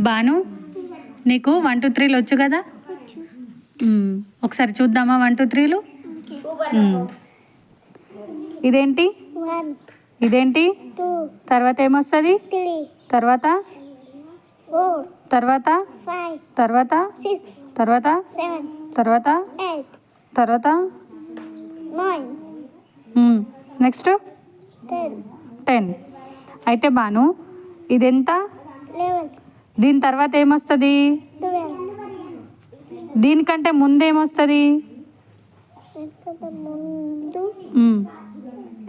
బాను నీకు 1 2 3లు వచ్చు కదా. ఒకసారి చూద్దామా 1 2 3లు. ఇదేంటి ఇదేంటి తర్వాత ఏమొస్తుంది తర్వాత తర్వాత తర్వాత తర్వాత తర్వాత తర్వాత నెక్స్ట్ 10. అయితే బాను ఇదెంత? దీని తర్వాత ఏమొస్తుంది? దీనికంటే ముందేమొస్తుంది?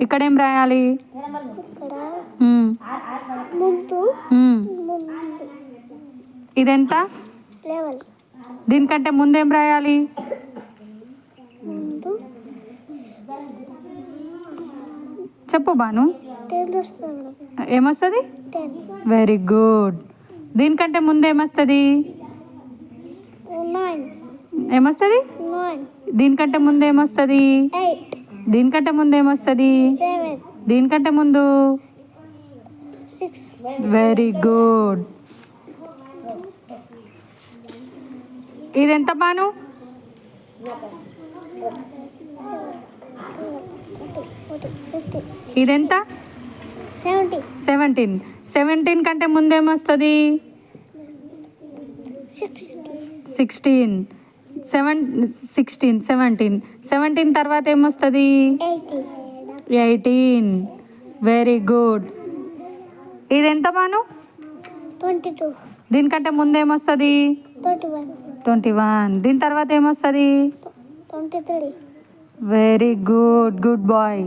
ఇక్కడేం రాయాలి? ఇదెంత? దీనికంటే ముందేం రాయాలి? చెప్పు బాను. ఏమొస్తుంది? Very good. దీనికంటే ముందేమొస్తుంది? ఏమొస్తుంది? దీనికంటే ముందేమొస్తుంది? దీనికంటే ముందేమొస్తుంది? దీనికంటే ముందు? Very good. ఇదెంత బాను? ఇదెంత? 17. 17 కంటే ముందేమొస్తుంది? 16. 17 తర్వాత ఏమొస్తుంది? 18. Very good. ఇదెంత బాను? 22. దీనికంటే ముందేమొస్తుంది? 21. దీని తర్వాత ఏమొస్తుంది? 23. Very good. Good bye.